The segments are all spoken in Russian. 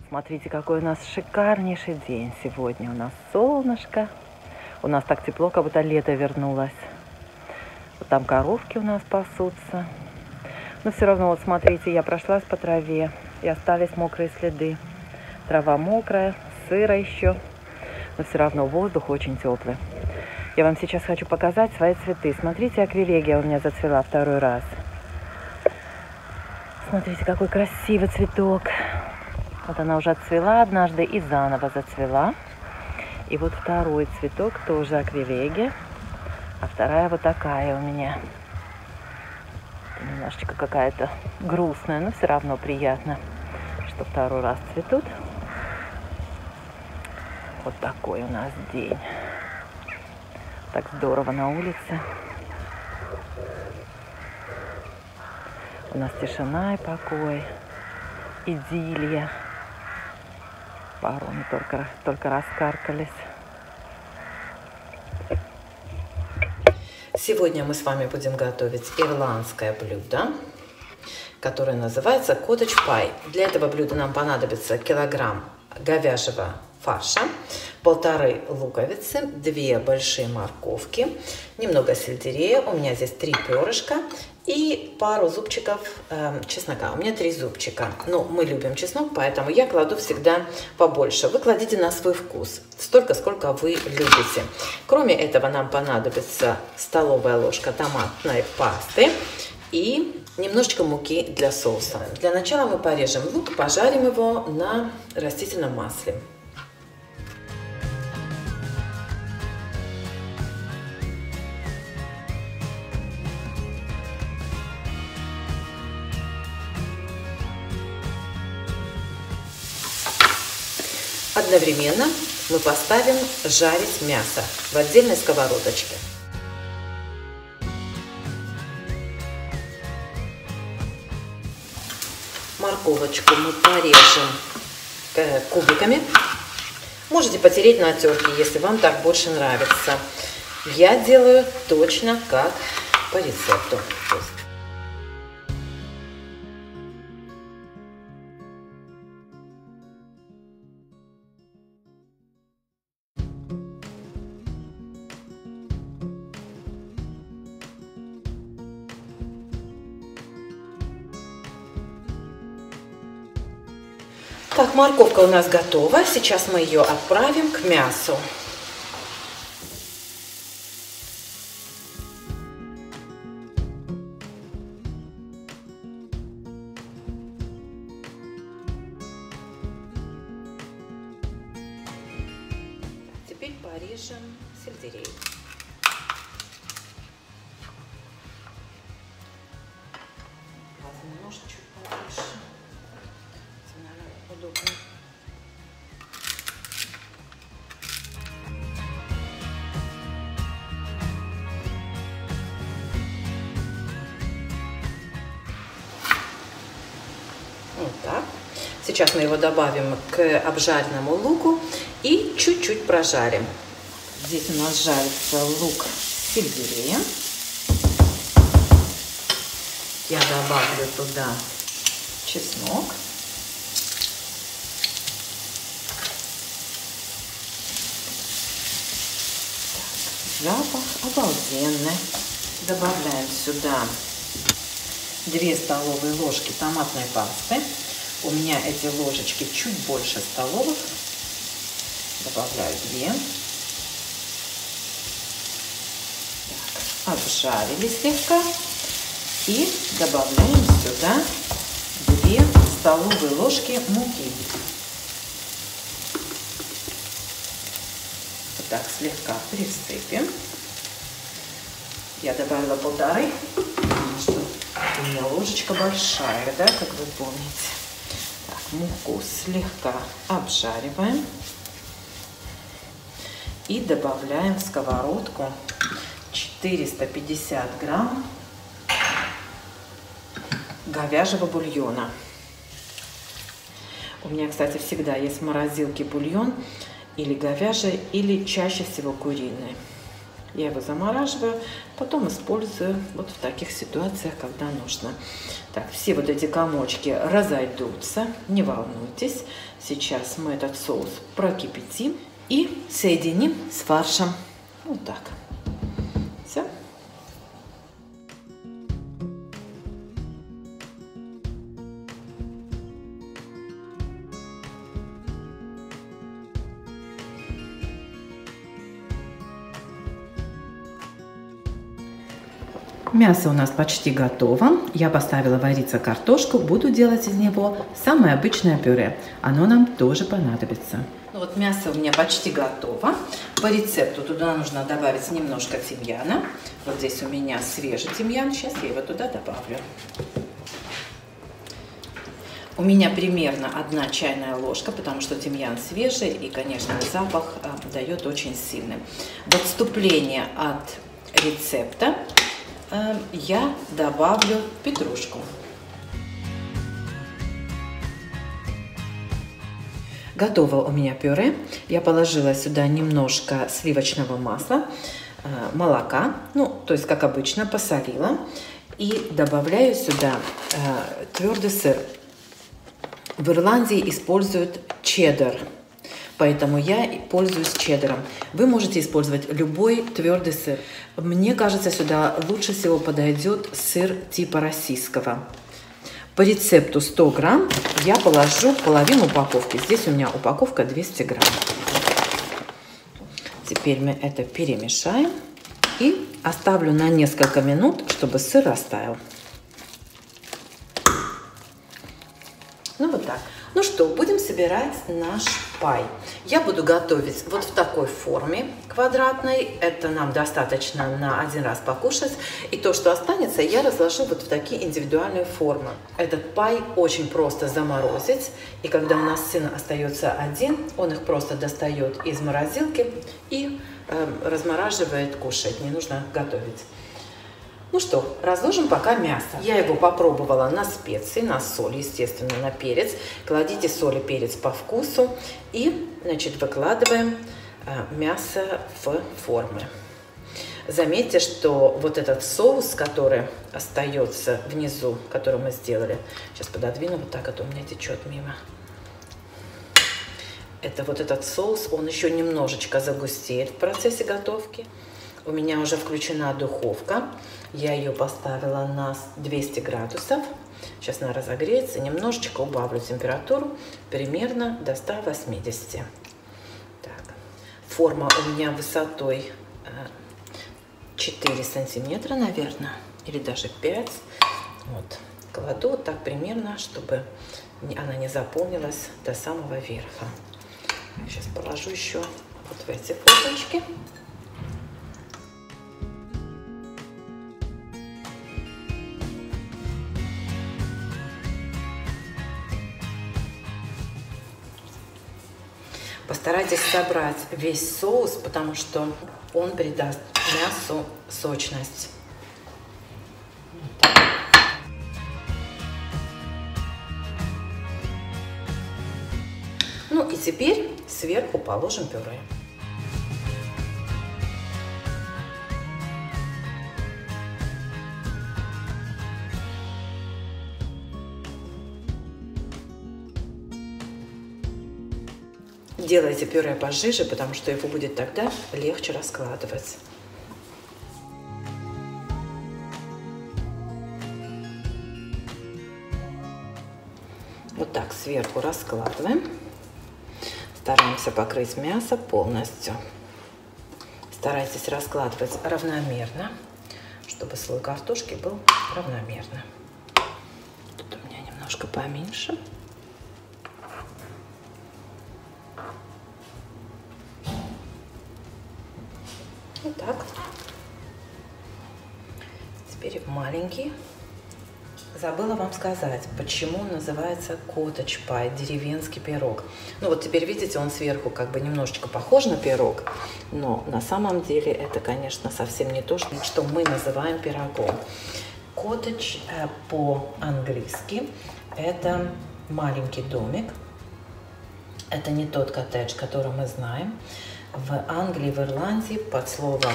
Смотрите, какой у нас шикарнейший день сегодня. У нас солнышко. У нас так тепло, как будто лето вернулось. Вот там коровки у нас пасутся. Но все равно, вот смотрите, я прошлась по траве, и остались мокрые следы. Трава мокрая, сыро еще, но все равно воздух очень теплый. Я вам сейчас хочу показать свои цветы. Смотрите, аквилегия у меня зацвела второй раз. Смотрите, какой красивый цветок. Вот она уже отцвела однажды и заново зацвела. И вот второй цветок тоже аквилегия. А вторая вот такая у меня. Немножечко какая-то грустная, но все равно приятно, что второй раз цветут. Вот такой у нас день. Так здорово на улице. У нас тишина и покой. Идиллия. Вороны только раскаркались. Сегодня мы с вами будем готовить ирландское блюдо, которое называется cottage pie. Для этого блюда нам понадобится килограмм говяжьего фарша, 1,5 луковицы, 2 большие морковки, немного сельдерея, у меня здесь 3 перышка и пару зубчиков чеснока. У меня 3 зубчика. Но мы любим чеснок, поэтому я кладу всегда побольше. Вы кладите на свой вкус, столько, сколько вы любите. Кроме этого нам понадобится столовая ложка томатной пасты и немножечко муки для соуса. Для начала мы порежем лук, пожарим его на растительном масле. Одновременно мы поставим жарить мясо в отдельной сковородочке. Морковочку мы порежем кубиками. Можете потереть на терке, если вам так больше нравится. Я делаю точно как по рецепту. Так, морковка у нас готова. Сейчас мы ее отправим к мясу. Теперь порежем сельдерей. Возьму нож чуть побольше. Удобно. Вот так. Сейчас мы его добавим к обжаренному луку и чуть-чуть прожарим. Здесь у нас жарится лук с сельдереем. Я добавлю туда чеснок. Запах обалденный. Добавляем сюда 2 столовые ложки томатной пасты. У меня эти ложечки чуть больше столовых. Добавляю 2. Так, обжарили слегка. И добавляем сюда 2 столовые ложки муки. Так, слегка присыпем. Я добавила 1,5, потому что у меня ложечка большая, да, как вы помните. Так, муку слегка обжариваем. И добавляем в сковородку 450 грамм говяжьего бульона. У меня, кстати, всегда есть в морозилке бульон. Или говяжий, или чаще всего куриный. Я его замораживаю, потом использую вот в таких ситуациях, когда нужно. Так, все вот эти комочки разойдутся, не волнуйтесь. Сейчас мы этот соус прокипятим и соединим с фаршем. Вот так. Все. Мясо у нас почти готово. Я поставила вариться картошку. Буду делать из него самое обычное пюре. Оно нам тоже понадобится. Ну вот мясо у меня почти готово. По рецепту туда нужно добавить немножко тимьяна. Вот здесь у меня свежий тимьян. Сейчас я его туда добавлю. У меня примерно 1 чайная ложка, потому что тимьян свежий и, конечно, запах дает очень сильный. В отступление от рецепта я добавлю петрушку. Готово у меня пюре. Я положила сюда немножко сливочного масла, молока, ну, то есть, как обычно, посолила. И добавляю сюда твердый сыр. В Ирландии используют чеддер, поэтому я пользуюсь чеддером. Вы можете использовать любой твердый сыр. Мне кажется, сюда лучше всего подойдет сыр типа российского. По рецепту 100 грамм я положу половину упаковки. Здесь у меня упаковка 200 грамм. Теперь мы это перемешаем и оставлю на несколько минут, чтобы сыр растаял. Ну вот так. Ну что, будем собирать наш пай. Я буду готовить вот в такой форме квадратной. Это нам достаточно на 1 раз покушать. И то, что останется, я разложу вот в такие индивидуальные формы. Этот пай очень просто заморозить. И когда у нас сын остается один, он их просто достает из морозилки и размораживает, кушает. Не нужно готовить. Ну что, разложим пока мясо. Я его попробовала на специи, на соль, естественно, на перец. Кладите соль и перец по вкусу. И, значит, выкладываем мясо в формы. Заметьте, что вот этот соус, который остается внизу, который мы сделали, сейчас пододвину вот так, а то у меня течет мимо. Это вот этот соус, он еще немножечко загустеет в процессе готовки. У меня уже включена духовка. Я ее поставила на 200 градусов. Сейчас она разогреется. Немножечко убавлю температуру, примерно до 180. Так. Форма у меня высотой 4 сантиметра, наверное, или даже 5. Вот. Кладу вот так примерно, чтобы она не заполнилась до самого верха. Сейчас положу еще вот в эти формочки. Постарайтесь собрать весь соус, потому что он придаст мясу сочность. Ну и теперь сверху положим пюре. Делайте пюре пожиже, потому что его будет тогда легче раскладывать. Вот так сверху раскладываем. Стараемся покрыть мясо полностью. Старайтесь раскладывать равномерно, чтобы слой картошки был равномерно. Тут у меня немножко поменьше. Вот так. Теперь маленький. Забыла вам сказать, почему он называется коттедж пай, деревенский пирог. Ну вот теперь видите, он сверху как бы немножечко похож на пирог, но на самом деле это, конечно, совсем не то, что мы называем пирогом. Коттедж по-английски это маленький домик. Это не тот коттедж, который мы знаем. В Англии, в Ирландии под словом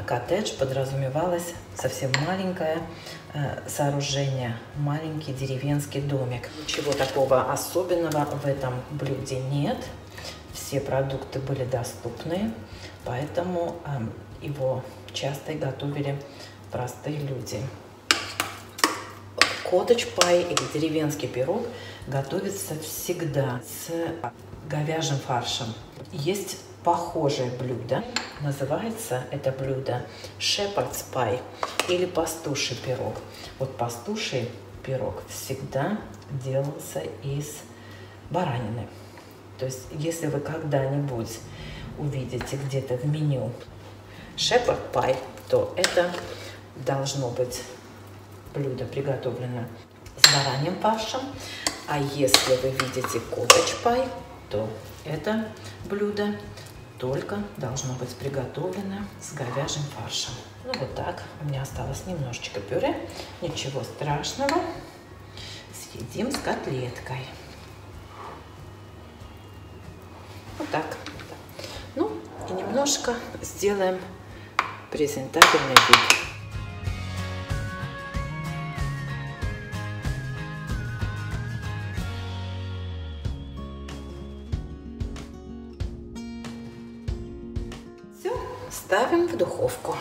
коттедж подразумевалось совсем маленькое сооружение, маленький деревенский домик. Ничего такого особенного в этом блюде нет. Все продукты были доступны, поэтому его часто и готовили простые люди. Коттедж пай или деревенский пирог готовится всегда с говяжьим фаршем. Есть похожее блюдо, называется это блюдо shepherd's pie или пастуший пирог. Вот пастуший пирог всегда делался из баранины. То есть, если вы когда-нибудь увидите где-то в меню shepherd pie, то это должно быть блюдо приготовлено с бараньим фаршем. А если вы видите коттедж пай, то это блюдо только должно быть приготовлено с говяжьим фаршем. Ну вот так. У меня осталось немножечко пюре. Ничего страшного. Съедим с котлеткой. Вот так. Ну и немножко сделаем презентабельный вид. Ставим в духовку.